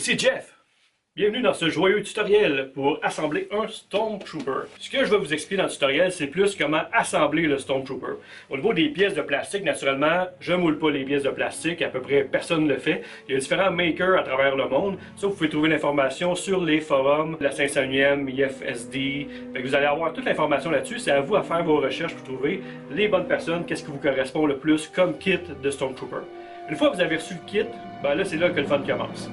Ici Jeff. Bienvenue dans ce joyeux tutoriel pour assembler un Stormtrooper. Ce que je vais vous expliquer dans le tutoriel, c'est plus comment assembler le Stormtrooper. Au niveau des pièces de plastique, naturellement, je moule pas les pièces de plastique, à peu près personne ne le fait. Il y a différents makers à travers le monde. Ça, vous pouvez trouver l'information sur les forums, la 501e, IFSD. Vous allez avoir toute l'information là-dessus. C'est à vous à faire vos recherches pour trouver les bonnes personnes, qu'est-ce qui vous correspond le plus comme kit de Stormtrooper. Une fois que vous avez reçu le kit, ben là, c'est là que le fun commence.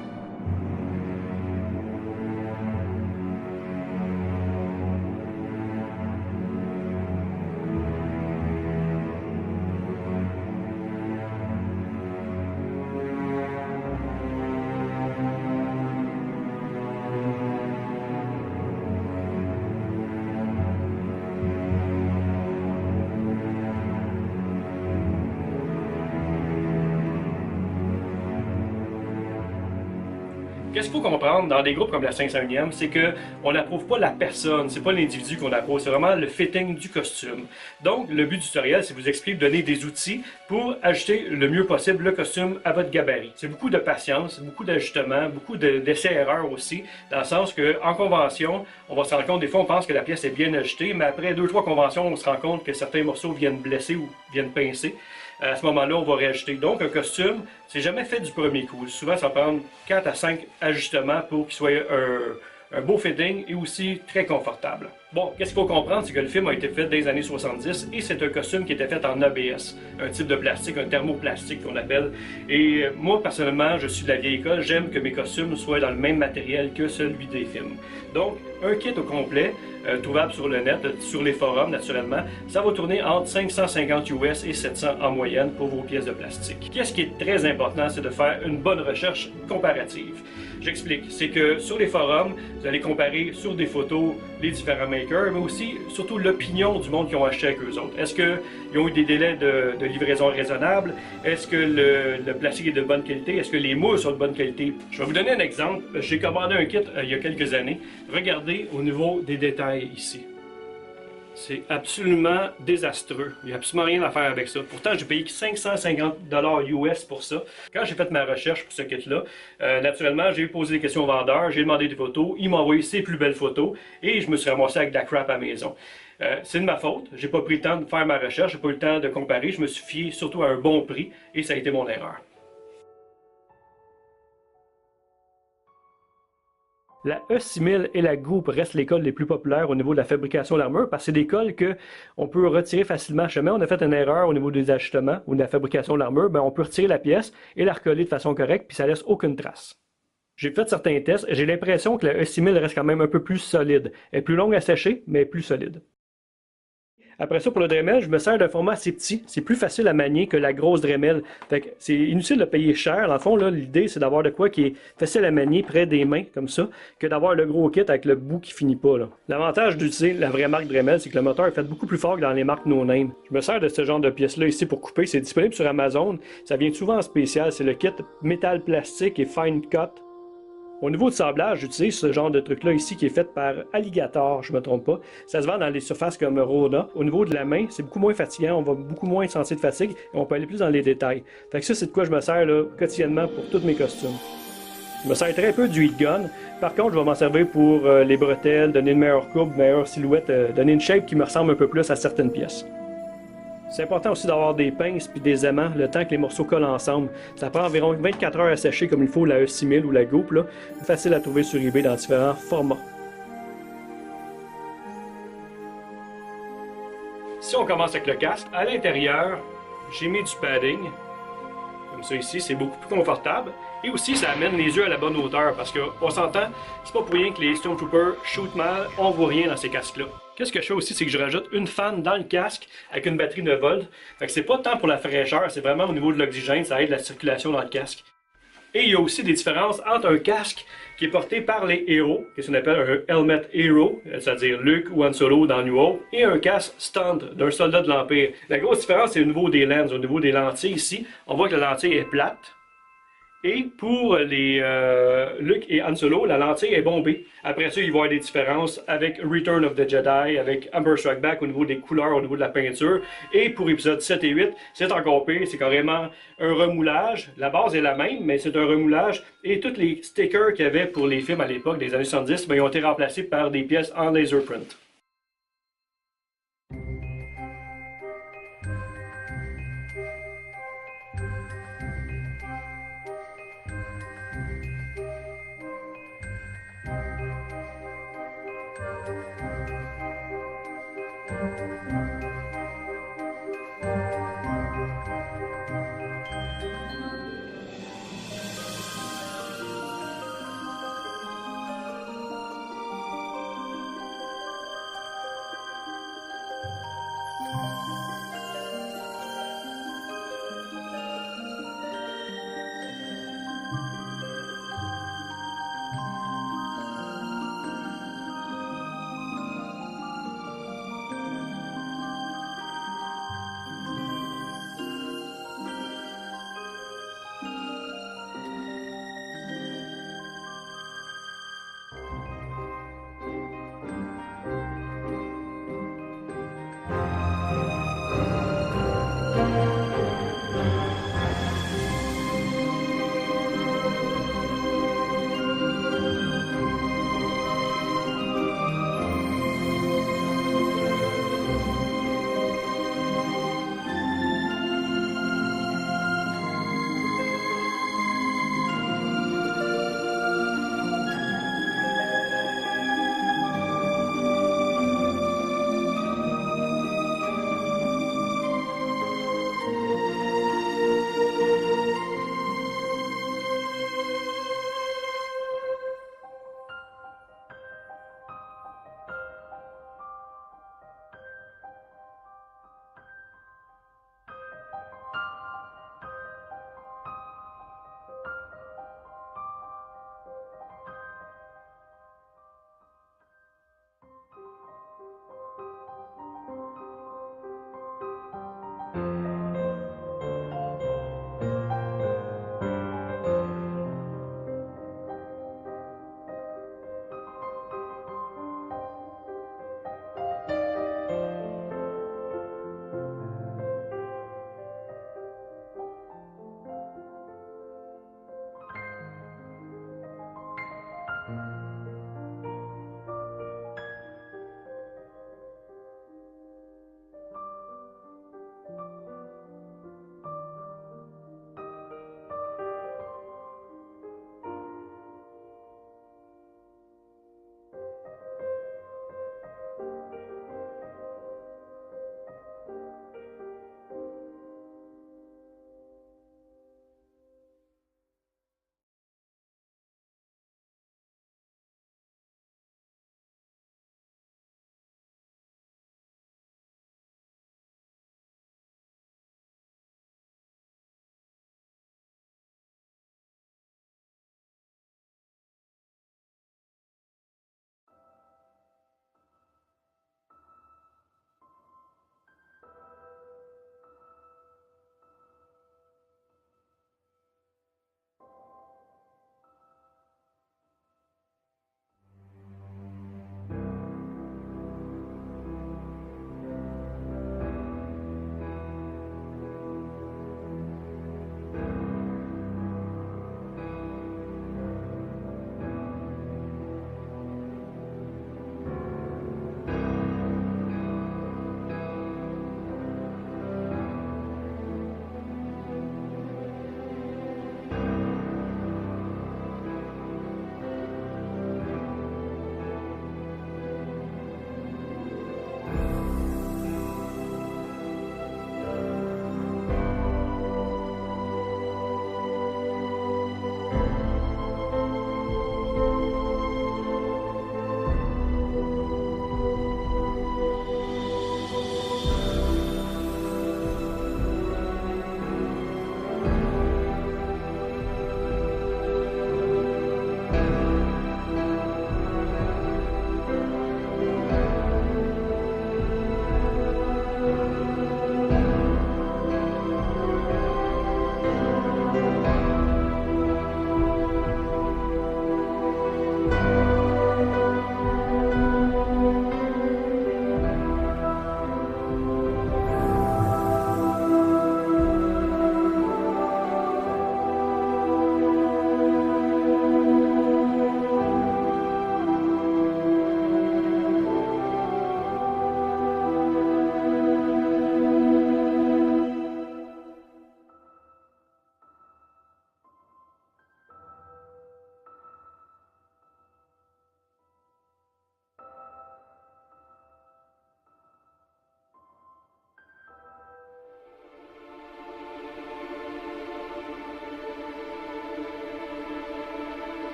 Qu'est-ce qu'il faut comprendre dans des groupes comme la 501e, c'est qu'on n'approuve pas la personne, c'est pas l'individu qu'on approuve, c'est vraiment le fitting du costume. Donc, le but du tutoriel, c'est de vous expliquer, de donner des outils pour ajuster le mieux possible le costume à votre gabarit. C'est beaucoup de patience, beaucoup d'ajustements, beaucoup d'essais-erreurs aussi, dans le sens qu'en convention, on va se rendre compte, des fois on pense que la pièce est bien ajustée, mais après 2-3 conventions, on se rend compte que certains morceaux viennent blesser ou viennent pincer. À ce moment-là, on va réajuster. Donc, un costume, c'est jamais fait du premier coup. Souvent, ça va prendre 4 à 5 ajustements pour qu'il soit un beau fitting et aussi très confortable. Bon, qu'est-ce qu'il faut comprendre, c'est que le film a été fait dans les années 70 et c'est un costume qui était fait en ABS, un type de plastique, un thermoplastique qu'on appelle. Et moi, personnellement, je suis de la vieille école, j'aime que mes costumes soient dans le même matériel que celui des films. Donc, un kit au complet, trouvable sur le net, sur les forums naturellement, ça va tourner entre 550 US et 700 en moyenne pour vos pièces de plastique. Qu'est-ce qui est très important, c'est de faire une bonne recherche comparative. J'explique, c'est que sur les forums, vous allez comparer sur des photos les différents makers, mais aussi surtout l'opinion du monde qui ont acheté avec eux autres. Est-ce qu'ils ont eu des délais de livraison raisonnables? Est-ce que le plastique est de bonne qualité? Est-ce que les moules sont de bonne qualité? Je vais vous donner un exemple. J'ai commandé un kit il y a quelques années. Regardez au niveau des détails ici. C'est absolument désastreux. Il n'y a absolument rien à faire avec ça. Pourtant, j'ai payé 550 $ US pour ça. Quand j'ai fait ma recherche pour ce kit-là, naturellement, j'ai posé des questions au vendeur, j'ai demandé des photos, il m'a envoyé ses plus belles photos et je me suis ramassé avec de la crap à la maison. C'est de ma faute. J'ai pas pris le temps de faire ma recherche, j'ai pas eu le temps de comparer. Je me suis fié surtout à un bon prix et ça a été mon erreur. La E6000 et la Goop restent les cols les plus populaires au niveau de la fabrication de l'armure parce que c'est des cols qu'on peut retirer facilement. Jamais on a fait une erreur au niveau des ajustements ou de la fabrication de l'armure, ben on peut retirer la pièce et la recoller de façon correcte puis ça laisse aucune trace. J'ai fait certains tests, j'ai l'impression que la E6000 reste quand même un peu plus solide. Elle est plus longue à sécher, mais plus solide. Après ça, pour le Dremel, je me sers d'un format assez petit. C'est plus facile à manier que la grosse Dremel. Fait que c'est inutile de payer cher. Dans le fond, là, l'idée, c'est d'avoir de quoi qui est facile à manier près des mains, comme ça, que d'avoir le gros kit avec le bout qui finit pas. L'avantage d'utiliser la vraie marque Dremel, c'est que le moteur est fait beaucoup plus fort que dans les marques no-name. Je me sers de ce genre de pièce-là ici pour couper. C'est disponible sur Amazon. Ça vient souvent en spécial. C'est le kit métal plastique et fine cut. Au niveau de sablage, j'utilise ce genre de truc-là ici qui est fait par Alligator, je me trompe pas. Ça se vend dans les surfaces comme Rona. Au niveau de la main, c'est beaucoup moins fatigant, on va beaucoup moins sentir de fatigue et on peut aller plus dans les détails. Fait que ça, c'est de quoi je me sers là, quotidiennement pour tous mes costumes. Je me sers très peu du heat gun. Par contre, je vais m'en servir pour les bretelles, donner une meilleure courbe, une meilleure silhouette, donner une shape qui me ressemble un peu plus à certaines pièces. C'est important aussi d'avoir des pinces puis des aimants le temps que les morceaux collent ensemble. Ça prend environ 24 heures à sécher comme il faut la E6000 ou la Goop. Là. Facile à trouver sur eBay dans différents formats. Si on commence avec le casque, à l'intérieur, j'ai mis du padding. Comme ça ici, c'est beaucoup plus confortable. Et aussi, ça amène les yeux à la bonne hauteur parce qu'on s'entend, c'est pas pour rien que les Stormtroopers shootent mal, on voit rien dans ces casques-là. Qu'est-ce que je fais aussi, c'est que je rajoute une fan dans le casque avec une batterie 9 volts. Fait que c'est pas tant pour la fraîcheur, c'est vraiment au niveau de l'oxygène, ça aide la circulation dans le casque. Et il y a aussi des différences entre un casque qui est porté par les héros, qu'est-ce qu'on appelle un helmet hero, c'est-à-dire Luke ou Han Solo dans New Hope, et un casque stunt d'un soldat de l'Empire. La grosse différence, c'est au niveau des lenses, au niveau des lentilles ici. On voit que la lentille est plate. Et pour les Luke et Han Solo, la lentille est bombée. Après ça, il va y avoir des différences avec Return of the Jedi, avec Empire Strike Back au niveau des couleurs, au niveau de la peinture. Et pour épisodes 7 et 8, c'est encore pire, c'est carrément un remoulage. La base est la même, mais c'est un remoulage. Et tous les stickers qu'il y avait pour les films à l'époque, des années 70, ben, ils ont été remplacés par des pièces en laser print.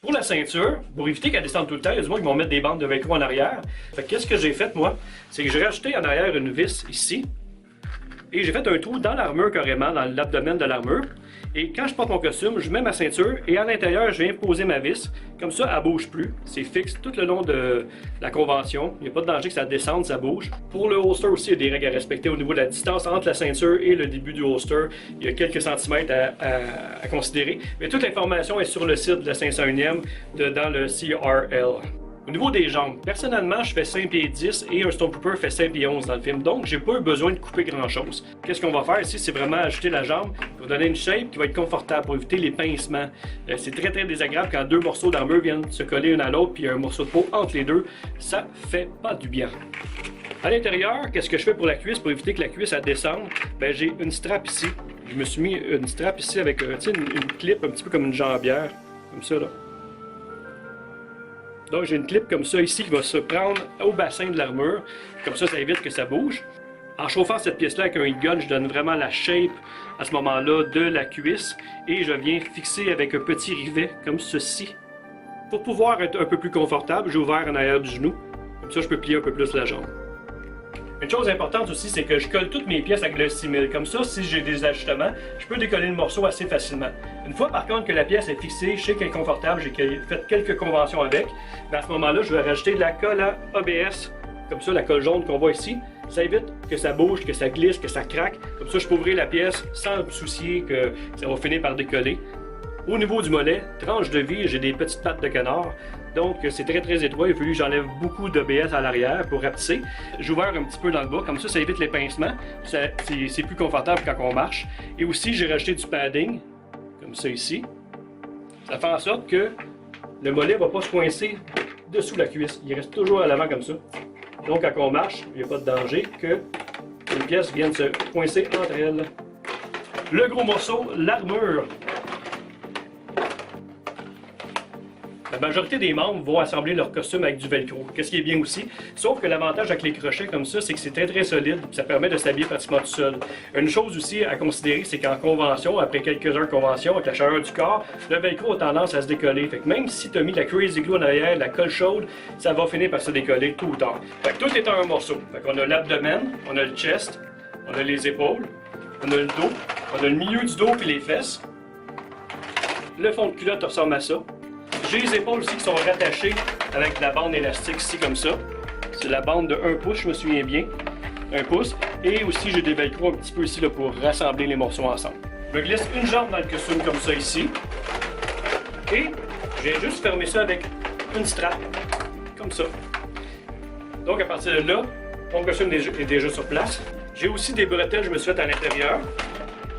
Pour la ceinture, pour éviter qu'elle descende tout le temps, il y a du monde qui vont mettre des bandes de velcro en arrière. Fait que qu'est-ce que j'ai fait moi? C'est que j'ai rajouté en arrière une vis ici. Et j'ai fait un trou dans l'armure carrément, dans l'abdomen de l'armure. Et quand je porte mon costume, je mets ma ceinture et à l'intérieur, je viens poser ma vis. Comme ça, elle ne bouge plus. C'est fixe tout le long de la convention. Il n'y a pas de danger que ça descende, ça bouge. Pour le holster aussi, il y a des règles à respecter au niveau de la distance entre la ceinture et le début du holster. Il y a quelques centimètres à considérer. Mais toute l'information est sur le site de la 501e dans le CRL. Au niveau des jambes, personnellement, je fais 5 pieds 10 et un Stormtrooper fait 5 pieds 11 dans le film. Donc, j'ai pas eu besoin de couper grand-chose. Qu'est-ce qu'on va faire ici? C'est vraiment ajouter la jambe pour donner une shape qui va être confortable pour éviter les pincements. C'est très très désagréable quand deux morceaux d'armure viennent se coller l'un à l'autre puis il y a un morceau de peau entre les deux. Ça fait pas du bien. À l'intérieur, qu'est-ce que je fais pour la cuisse pour éviter que la cuisse elle descende? Ben, j'ai une strap ici. Je me suis mis une strap ici avec une clip un petit peu comme une jambière. Comme ça là. Donc j'ai une clip comme ça ici qui va se prendre au bassin de l'armure. Comme ça évite que ça bouge. En chauffant cette pièce-là avec un heat gun, je donne vraiment la shape à ce moment-là de la cuisse. Et je viens fixer avec un petit rivet comme ceci. Pour pouvoir être un peu plus confortable, j'ai ouvert en arrière du genou. Comme ça je peux plier un peu plus la jambe. Une chose importante aussi, c'est que je colle toutes mes pièces avec le 6000. Comme ça, si j'ai des ajustements, je peux décoller le morceau assez facilement. Une fois par contre que la pièce est fixée, je sais qu'elle est confortable, j'ai fait quelques conventions avec, mais à ce moment-là, je vais rajouter de la colle à ABS, comme ça, la colle jaune qu'on voit ici. Ça évite que ça bouge, que ça glisse, que ça craque. Comme ça, je peux ouvrir la pièce sans me soucier que ça va finir par décoller. Au niveau du mollet, tranche de vie, j'ai des petites pattes de canard. Donc c'est très très étroit, il a fallu que j'enlève beaucoup d'ABS à l'arrière pour rapetisser. J'ai ouvert un petit peu dans le bas, comme ça évite les pincements. C'est plus confortable quand on marche. Et aussi j'ai rajouté du padding, comme ça ici. Ça fait en sorte que le mollet ne va pas se coincer dessous la cuisse. Il reste toujours à l'avant comme ça. Donc quand on marche, il n'y a pas de danger que une pièce vienne se coincer entre elles. Le gros morceau, l'armure. La majorité des membres vont assembler leur costume avec du velcro, qu'est-ce qui est bien aussi. Sauf que l'avantage avec les crochets comme ça, c'est que c'est très très solide, ça permet de s'habiller pratiquement tout seul. Une chose aussi à considérer, c'est qu'en convention, après quelques heures de convention, avec la chaleur du corps, le velcro a tendance à se décoller. Fait que même si tu as mis la Crazy Glue en arrière, la colle chaude, ça va finir par se décoller tôt ou tard. Fait que tout est en un morceau. Fait qu'on a l'abdomen, on a le chest, on a les épaules, on a le dos, on a le milieu du dos et les fesses. Le fond de culotte ressemble à ça. J'ai les épaules aussi qui sont rattachées avec de la bande élastique ici comme ça. C'est la bande de 1 pouce, je me souviens bien. 1 pouce. Et aussi j'ai des velcro un petit peu ici là, pour rassembler les morceaux ensemble. Je me glisse une jambe dans le costume comme ça ici. Et je viens juste fermer ça avec une strap. Comme ça. Donc à partir de là, mon costume est déjà sur place. J'ai aussi des bretelles, je me suis fait à l'intérieur.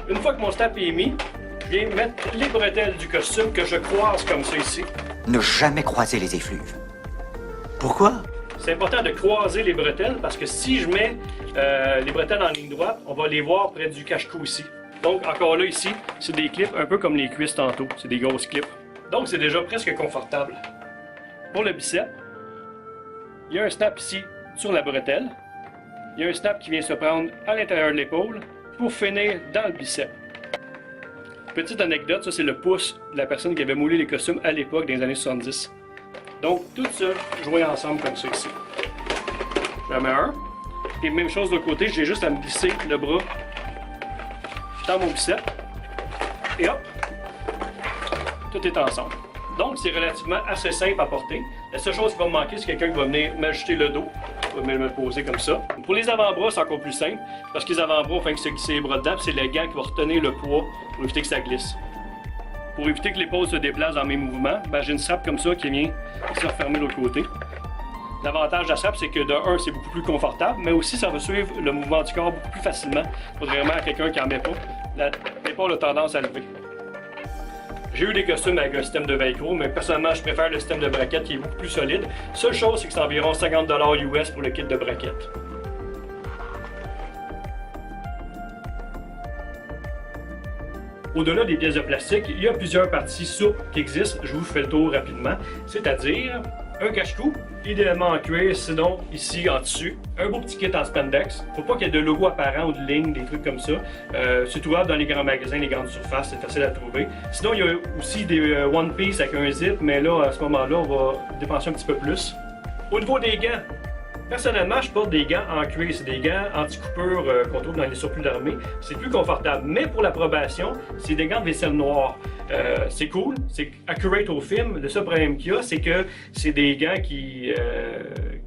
Une fois que mon strap est mis, je viens mettre les bretelles du costume que je croise comme ça ici. Ne jamais croiser les effluves. Pourquoi? C'est important de croiser les bretelles parce que si je mets les bretelles en ligne droite, on va les voir près du cache-cou ici. Donc encore là ici, c'est des clips un peu comme les cuisses tantôt, c'est des grosses clips. Donc c'est déjà presque confortable. Pour le bicep, il y a un snap ici sur la bretelle. Il y a un snap qui vient se prendre à l'intérieur de l'épaule pour finir dans le bicep. Petite anecdote, ça c'est le pouce de la personne qui avait moulé les costumes à l'époque, dans les années 70. Donc tout ça joué ensemble comme ça ici. J'en mets un. Et même chose de l'autre côté, j'ai juste à me glisser le bras dans mon bicep. Et hop! Tout est ensemble. Donc c'est relativement assez simple à porter. La seule chose qui va me manquer, c'est quelqu'un qui va venir m'ajuster le dos. Je vais me le poser comme ça. Pour les avant-bras, c'est encore plus simple. Parce que les avant-bras, il faut se glisser les bras dedans, c'est le gant qui va retenir le poids pour éviter que ça glisse. Pour éviter que l'épaule se déplace dans mes mouvements, j'ai une strap comme ça qui vient se refermer de l'autre côté. L'avantage de la strap, c'est que de 1, c'est beaucoup plus confortable, mais aussi ça va suivre le mouvement du corps beaucoup plus facilement. Contrairement à quelqu'un qui n'en met pas, l'épaule a tendance à lever. J'ai eu des costumes avec un système de velcro, mais personnellement, je préfère le système de braquette qui est beaucoup plus solide. Seule chose, c'est que c'est environ 50$ US pour le kit de braquette. Au-delà des pièces de plastique, il y a plusieurs parties souples qui existent. Je vous fais le tour rapidement. C'est-à-dire un cache-cou, idéalement en cuir, sinon ici en tissu. Un beau petit kit en spandex. Faut pas qu'il y ait de logo apparent ou de lignes, des trucs comme ça. C'est trouvable dans les grands magasins, les grandes surfaces, c'est facile à trouver. Sinon, il y a aussi des One Piece avec un zip, mais là, à ce moment-là, on va dépenser un petit peu plus. Au niveau des gants, personnellement, je porte des gants en cuir. C'est des gants anti-coupure qu'on trouve dans les surplus d'armée. C'est plus confortable. Mais pour l'approbation, c'est des gants de vaisselle noire. C'est cool, c'est accurate au film. Le seul problème qu'il y a, c'est que c'est des gants qui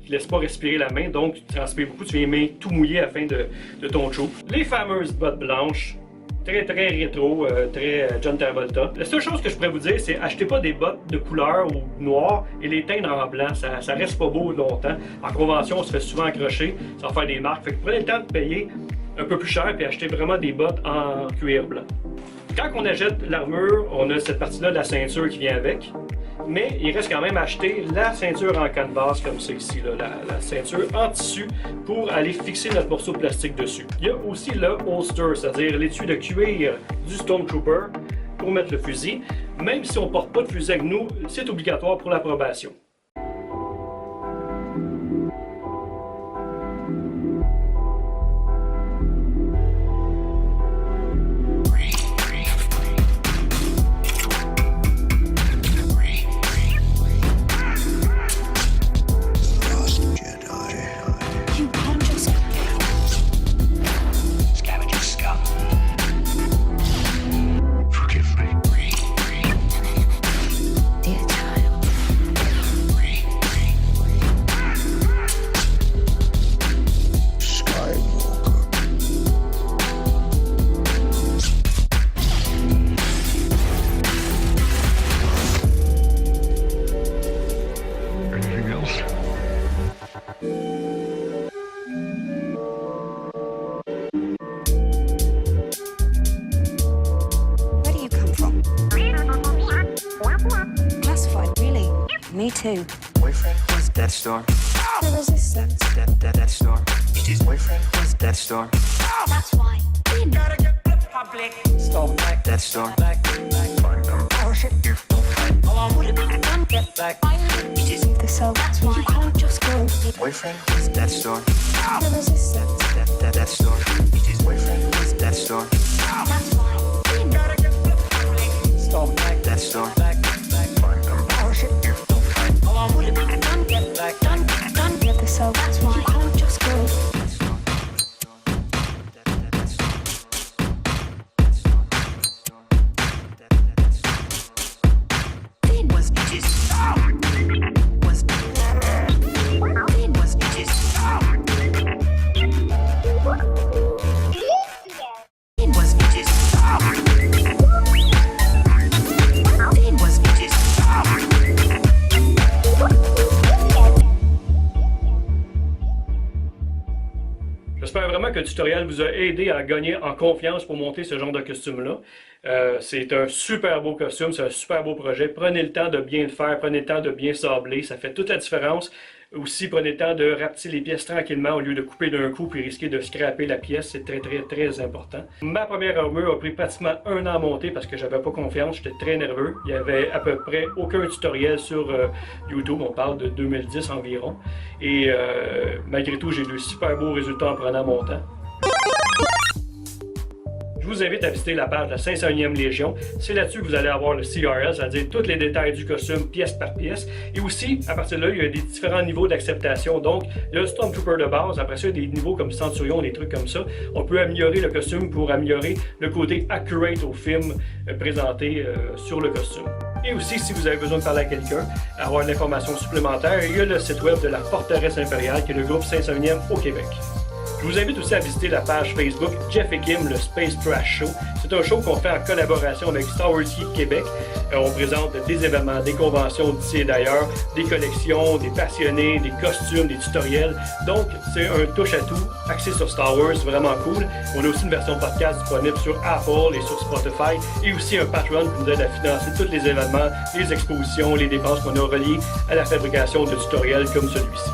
laissent pas respirer la main. Donc, tu transpires beaucoup, tu viens les mains tout mouillées à la fin de ton show. Les fameuses bottes blanches. Très rétro, très John Travolta. La seule chose que je pourrais vous dire, c'est achetez pas des bottes de couleur ou noir et les teindre en blanc. Ça reste pas beau longtemps. En convention, on se fait souvent accrocher, ça va faire des marques. Fait que prenez le temps de payer un peu plus cher et acheter vraiment des bottes en cuir blanc. Quand on achète l'armure, on a cette partie-là de la ceinture qui vient avec. Mais il reste quand même à acheter la ceinture en canvas comme ça ici, là, la ceinture en tissu pour aller fixer notre morceau de plastique dessus. Il y a aussi le holster, c'est-à-dire l'étui de cuir du Stormtrooper pour mettre le fusil. Même si on ne porte pas de fusil avec nous, c'est obligatoire pour l'approbation. Me too. Boyfriend was Death Star. The resistance. Death Star. His boyfriend was Death Star. That's why. Gotta get the public. Stop back. Death Star. Back. Find them. Oh shit. You're fine. Hold on. What have you done? Get back. Leave the cell. That's why. You can't just go. Boyfriend was Death Star. The resistance. Death Star. His boyfriend was Death Star. That's why. Gotta get the public. Stop back. Death Star. Back. Find them. Oh shit. You're fine. Hold on. What have you done? Get back. Done. Leave the cell. That's why. You can't just go. J'espère vraiment que le tutoriel vous a aidé à gagner en confiance pour monter ce genre de costume-là. C'est un super beau costume, c'est un super beau projet. Prenez le temps de bien le faire, prenez le temps de bien sabler, ça fait toute la différence. Aussi, prenez le temps de rapetisser les pièces tranquillement au lieu de couper d'un coup puis risquer de scraper la pièce, c'est très important. Ma première armure a pris pratiquement 1 an à monter parce que j'avais pas confiance, j'étais très nerveux. Il y avait à peu près aucun tutoriel sur YouTube, on parle de 2010 environ. Et malgré tout, j'ai eu de super beaux résultats en prenant mon temps. Je vous invite à visiter la page de la 501e Légion. C'est là-dessus que vous allez avoir le CRL, c'est-à-dire tous les détails du costume, pièce par pièce. Et aussi, à partir de là, il y a des différents niveaux d'acceptation. Donc, il y a le Stormtrooper de base. Après ça, il y a des niveaux comme Centurion, des trucs comme ça. On peut améliorer le costume pour améliorer le côté accurate au film présenté sur le costume. Et aussi, si vous avez besoin de parler à quelqu'un, avoir de l'information supplémentaire, il y a le site web de la Forteresse Impériale, qui est le groupe 501e au Québec. Je vous invite aussi à visiter la page Facebook Jeff et Kim, le Space Trash Show. C'est un show qu'on fait en collaboration avec Star Wars Geek Québec. On présente des événements, des conventions d'ici et d'ailleurs, des collections, des passionnés, des costumes, des tutoriels. Donc, c'est un touche-à-tout axé sur Star Wars, vraiment cool. On a aussi une version podcast disponible sur Apple et sur Spotify et aussi un Patreon qui nous aide à financer tous les événements, les expositions, les dépenses qu'on a reliées à la fabrication de tutoriels comme celui-ci.